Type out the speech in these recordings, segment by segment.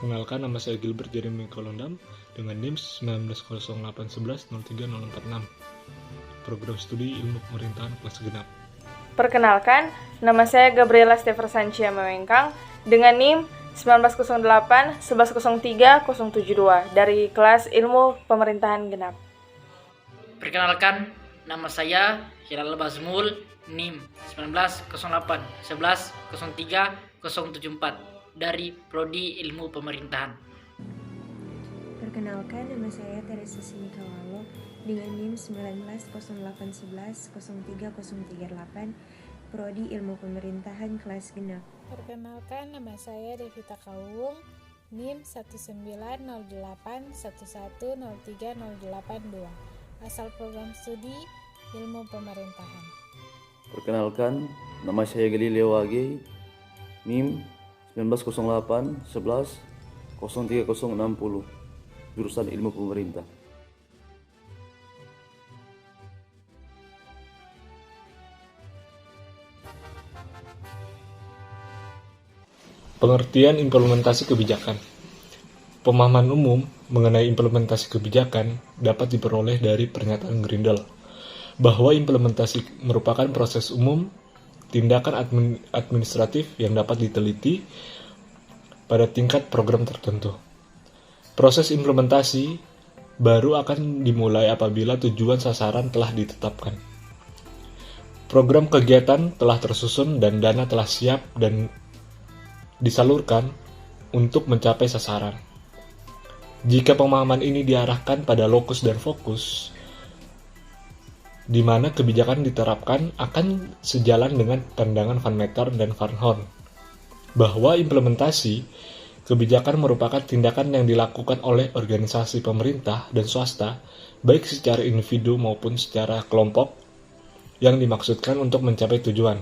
Perkenalkan, nama saya Gilbert Jeremy Kolondam dengan NIM 190811030046. Program Studi Ilmu Pemerintahan kelas genap. Perkenalkan, nama saya Gabriela Steversancia Mewengkang dengan NIM 1908-1103-072 dari kelas Ilmu Pemerintahan Genap. Perkenalkan, nama saya Hilal Bazmul, NIM 1908-1103-074 dari Prodi Ilmu Pemerintahan. Perkenalkan, nama saya Teresa Sinikawalo dengan NIM 19081103-038 Prodi Ilmu Pemerintahan kelas genap. Perkenalkan, nama saya Devita Kawung, NIM 1908-1103-082, asal program studi Ilmu Pemerintahan. Perkenalkan, nama saya Galileo Wage, NIM 1908-11-03060, jurusan Ilmu Pemerintah. Pengertian implementasi kebijakan. Pemahaman umum mengenai implementasi kebijakan dapat diperoleh dari pernyataan Grindel bahwa implementasi merupakan proses umum tindakan administratif yang dapat diteliti pada tingkat program tertentu. Proses implementasi baru akan dimulai apabila tujuan sasaran telah ditetapkan. Program kegiatan telah tersusun dan dana telah siap dan disalurkan untuk mencapai sasaran. Jika pemahaman ini diarahkan pada lokus dan fokus, di mana kebijakan diterapkan akan sejalan dengan pandangan Van Meter dan Van Horn, bahwa implementasi kebijakan merupakan tindakan yang dilakukan oleh organisasi pemerintah dan swasta, baik secara individu maupun secara kelompok, yang dimaksudkan untuk mencapai tujuan.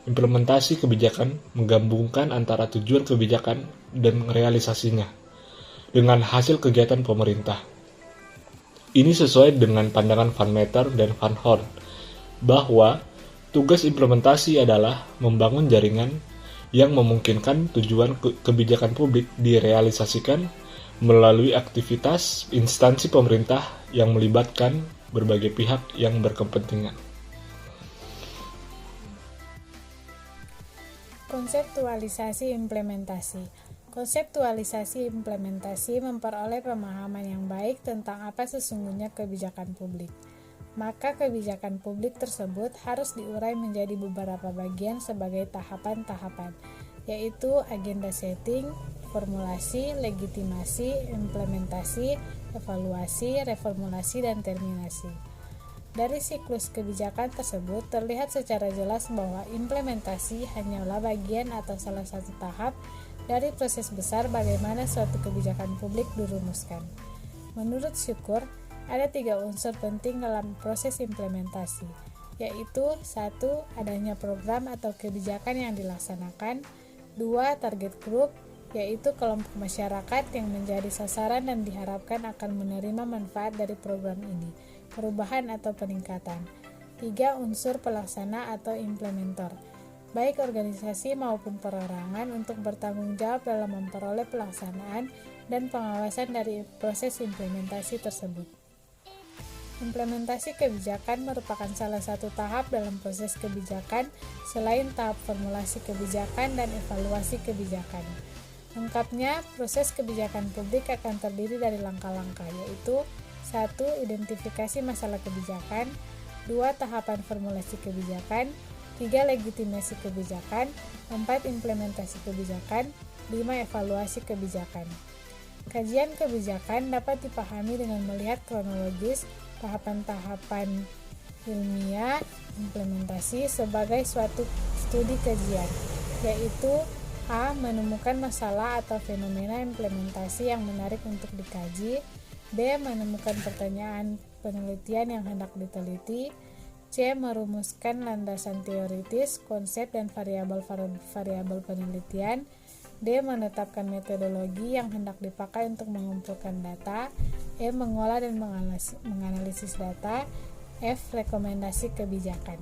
Implementasi kebijakan menggabungkan antara tujuan kebijakan dan realisasinya dengan hasil kegiatan pemerintah. Ini sesuai dengan pandangan Van Meter dan Van Horn, bahwa tugas implementasi adalah membangun jaringan yang memungkinkan tujuan kebijakan publik direalisasikan melalui aktivitas instansi pemerintah yang melibatkan berbagai pihak yang berkepentingan. Konseptualisasi implementasi. Konseptualisasi implementasi memperoleh pemahaman yang baik tentang apa sesungguhnya kebijakan publik. Maka kebijakan publik tersebut harus diurai menjadi beberapa bagian sebagai tahapan-tahapan, yaitu agenda setting, formulasi, legitimasi, implementasi, evaluasi, reformulasi, dan terminasi. Dari siklus kebijakan tersebut terlihat secara jelas bahwa implementasi hanyalah bagian atau salah satu tahap dari proses besar bagaimana suatu kebijakan publik dirumuskan. Menurut Syukur, ada 3 unsur penting dalam proses implementasi, yaitu 1. Adanya program atau kebijakan yang dilaksanakan, 2. Target group, yaitu kelompok masyarakat yang menjadi sasaran dan diharapkan akan menerima manfaat dari program ini, perubahan atau peningkatan, 3. Unsur pelaksana atau implementer, baik organisasi maupun perorangan untuk bertanggung jawab dalam memperoleh pelaksanaan dan pengawasan dari proses implementasi tersebut. Implementasi kebijakan merupakan salah satu tahap dalam proses kebijakan selain tahap formulasi kebijakan dan evaluasi kebijakan. Lengkapnya, proses kebijakan publik akan terdiri dari langkah-langkah, yaitu 1. Identifikasi masalah kebijakan, 2. Tahapan formulasi kebijakan, 3. Legitimasi kebijakan, 4. Implementasi kebijakan, 5. Evaluasi kebijakan. Kajian kebijakan dapat dipahami dengan melihat kronologis tahapan-tahapan ilmiah implementasi sebagai suatu studi kajian, yaitu A. Menemukan masalah atau fenomena implementasi yang menarik untuk dikaji, B. Menemukan pertanyaan penelitian yang hendak diteliti, C. Merumuskan landasan teoritis, konsep, dan variabel penelitian, D. Menetapkan metodologi yang hendak dipakai untuk mengumpulkan data, E. Mengolah dan menganalisis data, F. Rekomendasi kebijakan.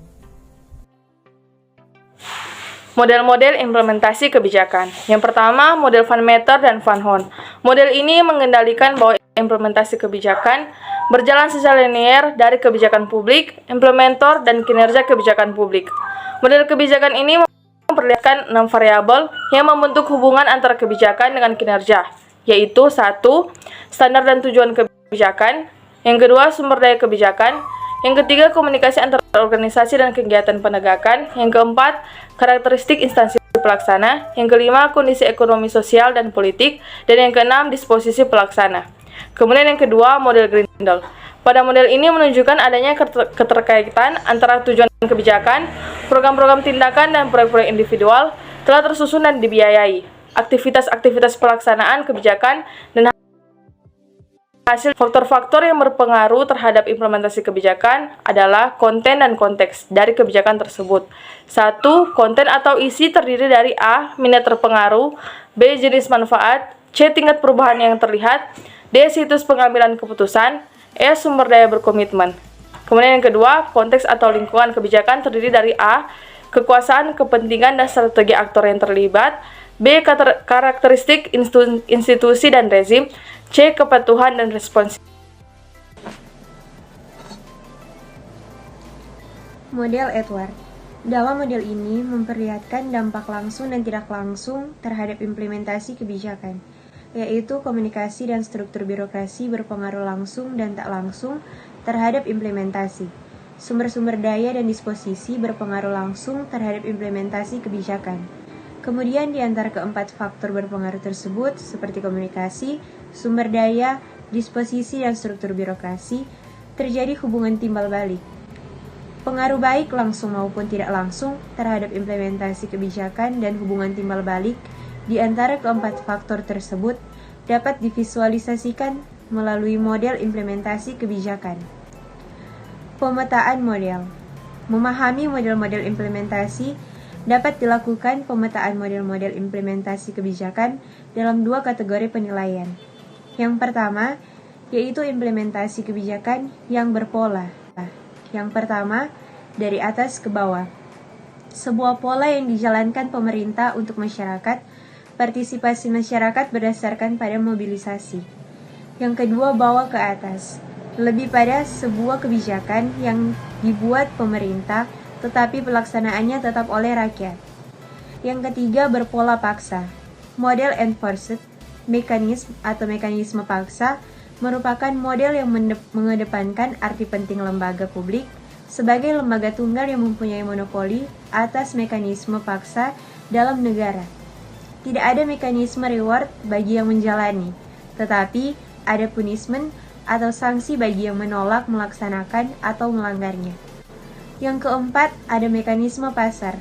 Model-model implementasi kebijakan. Yang pertama, model Van Meter dan Van Horn. Model ini mengendalikan bahwa implementasi kebijakan berjalan secara linear dari kebijakan publik, implementator, dan kinerja kebijakan publik. Model kebijakan ini memperlihatkan 6 variabel yang membentuk hubungan antara kebijakan dengan kinerja, yaitu 1. Standar dan tujuan kebijakan. Yang kedua, sumber daya kebijakan. Yang ketiga, komunikasi antara organisasi dan kegiatan penegakan. Yang keempat, karakteristik instansi pelaksana. Yang kelima, kondisi ekonomi sosial dan politik. Dan yang keenam, disposisi pelaksana. Kemudian yang kedua, model Grindel. Pada model ini menunjukkan adanya keterkaitan antara tujuan kebijakan, program-program tindakan, dan proyek-proyek individual telah tersusun dan dibiayai. Aktivitas-aktivitas pelaksanaan kebijakan dan hasil faktor-faktor yang berpengaruh terhadap implementasi kebijakan adalah konten dan konteks dari kebijakan tersebut. 1. Konten atau isi terdiri dari A. Minat terpengaruh, B. Jenis manfaat, C. Tingkat perubahan yang terlihat, D. Situs pengambilan keputusan, E. Sumber daya berkomitmen. Kemudian yang kedua, konteks atau lingkungan kebijakan terdiri dari A. Kekuasaan, kepentingan, dan strategi aktor yang terlibat, B. Karakteristik institusi dan rezim, C. Kepatuhan dan respons. Model Edward. Dalam model ini memperlihatkan dampak langsung dan tidak langsung terhadap implementasi kebijakan, yaitu komunikasi dan struktur birokrasi berpengaruh langsung dan tak langsung terhadap implementasi. Sumber-sumber daya dan disposisi berpengaruh langsung terhadap implementasi kebijakan. Kemudian di antara keempat faktor berpengaruh tersebut, seperti komunikasi, sumber daya, disposisi, dan struktur birokrasi, terjadi hubungan timbal balik. Pengaruh baik langsung maupun tidak langsung terhadap implementasi kebijakan dan hubungan timbal balik di antara keempat faktor tersebut dapat divisualisasikan melalui model implementasi kebijakan. Pemetaan model. Memahami model-model implementasi dapat dilakukan pemetaan model-model implementasi kebijakan dalam 2 kategori penilaian. Yang pertama, yaitu implementasi kebijakan yang berpola. Yang pertama, dari atas ke bawah. Sebuah pola yang dijalankan pemerintah untuk masyarakat, partisipasi masyarakat berdasarkan pada mobilisasi. Yang kedua, bawah ke atas. Lebih pada sebuah kebijakan yang dibuat pemerintah tetapi pelaksanaannya tetap oleh rakyat. Yang ketiga, berpola paksa. Model enforced mechanism atau mekanisme paksa merupakan model yang mengedepankan arti penting lembaga publik sebagai lembaga tunggal yang mempunyai monopoli atas mekanisme paksa dalam negara. Tidak ada mekanisme reward bagi yang menjalani, tetapi ada punishment atau sanksi bagi yang menolak melaksanakan atau melanggarnya. Yang keempat, ada mekanisme pasar.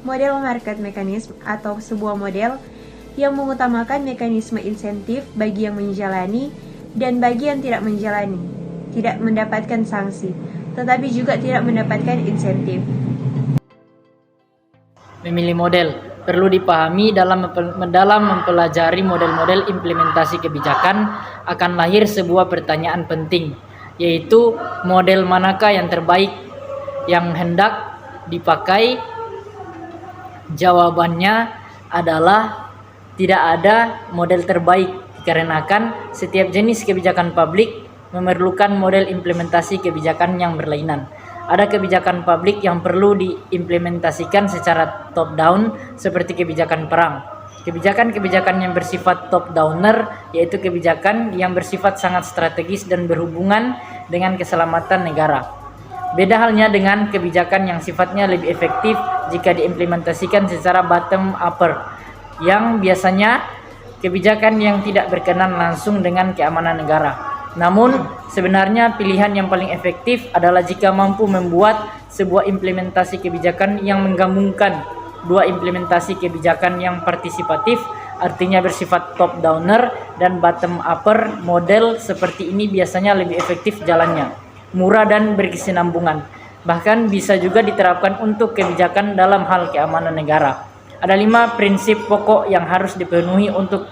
Model market mechanism atau sebuah model yang mengutamakan mekanisme insentif bagi yang menjalani dan bagi yang tidak menjalani, tidak mendapatkan sanksi, tetapi juga tidak mendapatkan insentif. Memilih model perlu dipahami dalam mempelajari model-model implementasi kebijakan akan lahir sebuah pertanyaan penting, yaitu model manakah yang terbaik yang hendak dipakai. Jawabannya adalah tidak ada model terbaik, dikarenakan setiap jenis kebijakan publik memerlukan model implementasi kebijakan yang berlainan. Ada kebijakan publik yang perlu diimplementasikan secara top down seperti kebijakan perang. Kebijakan-kebijakan yang bersifat top downer yaitu kebijakan yang bersifat sangat strategis dan berhubungan dengan keselamatan negara. Beda halnya dengan kebijakan yang sifatnya lebih efektif jika diimplementasikan secara bottom upper, yang biasanya kebijakan yang tidak berkenan langsung dengan keamanan negara. Namun, sebenarnya pilihan yang paling efektif adalah jika mampu membuat sebuah implementasi kebijakan yang menggabungkan dua implementasi kebijakan yang partisipatif, artinya bersifat top downer dan bottom upper. Model seperti ini biasanya lebih efektif jalannya, murah dan berkesinambungan. Bahkan bisa juga diterapkan untuk kebijakan dalam hal keamanan negara. Ada 5 prinsip pokok yang harus dipenuhi untuk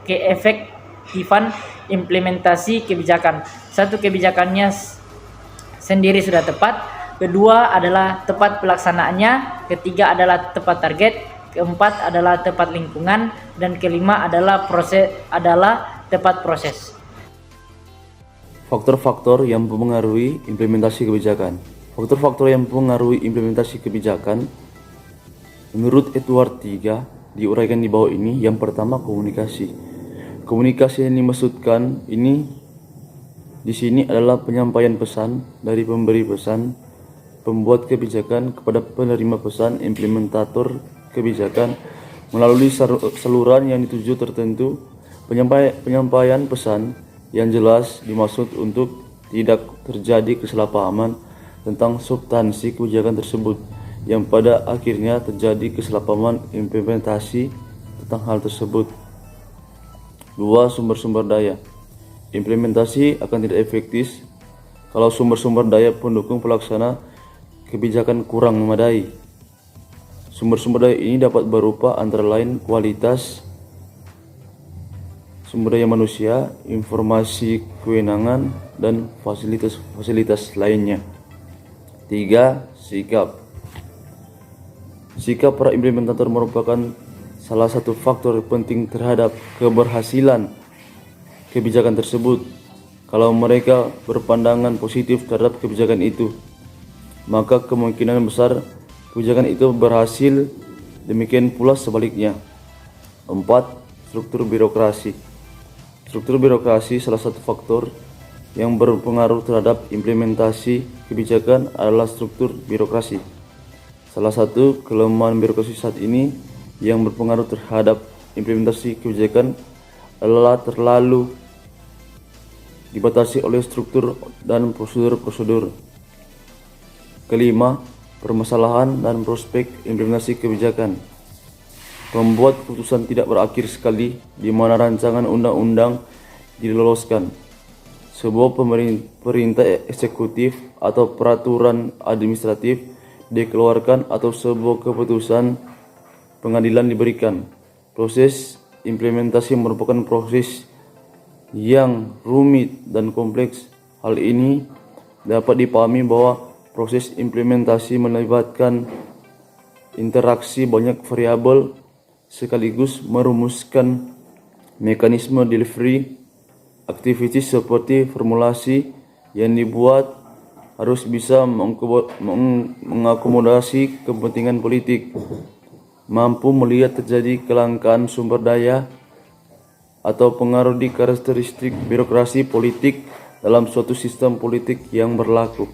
keefektifan implementasi kebijakan. 1. Kebijakannya sendiri sudah tepat. kedua adalah tepat pelaksanaannya, ketiga adalah tepat target, keempat adalah tepat lingkungan, dan kelima adalah tepat proses. Faktor-faktor yang mempengaruhi implementasi kebijakan. Faktor-faktor yang mempengaruhi implementasi kebijakan menurut Edward 3 diuraikan di bawah ini. Yang pertama, komunikasi. Komunikasi yang dimaksudkan di sini adalah penyampaian pesan dari pemberi pesan, pembuat kebijakan kepada penerima pesan, implementator kebijakan melalui saluran yang dituju tertentu. Penyampaian pesan yang jelas dimaksud untuk tidak terjadi kesalahpahaman tentang substansi kebijakan tersebut, yang pada akhirnya terjadi kesalahpahaman implementasi tentang hal tersebut. 2. Sumber-sumber daya. Implementasi akan tidak efektif kalau sumber-sumber daya pendukung pelaksana kebijakan kurang memadai. Sumber-sumber daya ini dapat berupa antara lain kualitas sumber daya manusia, informasi kewenangan, dan fasilitas lainnya. 3. Sikap. Sikap para implementator merupakan salah satu faktor penting terhadap keberhasilan kebijakan tersebut. Kalau mereka berpandangan positif terhadap kebijakan itu, maka kemungkinan besar kebijakan itu berhasil, demikian pula sebaliknya. 4. Struktur birokrasi. Struktur birokrasi salah satu faktor yang berpengaruh terhadap implementasi kebijakan adalah struktur birokrasi. Salah satu kelemahan birokrasi saat ini yang berpengaruh terhadap implementasi kebijakan adalah terlalu dibatasi oleh struktur dan prosedur-prosedur. Kelima, permasalahan dan prospek implementasi kebijakan. Membuat keputusan tidak berakhir sekali di mana rancangan undang-undang diloloskan. Sebuah perintah eksekutif atau peraturan administratif dikeluarkan atau sebuah keputusan pengadilan diberikan. Proses implementasi merupakan proses yang rumit dan kompleks. Hal ini dapat dipahami bahwa proses implementasi melibatkan interaksi banyak variabel sekaligus merumuskan mekanisme delivery. Aktivitas seperti formulasi yang dibuat harus bisa mengakomodasi kepentingan politik, mampu melihat terjadi kelangkaan sumber daya atau pengaruh di karakteristik birokrasi politik dalam suatu sistem politik yang berlaku.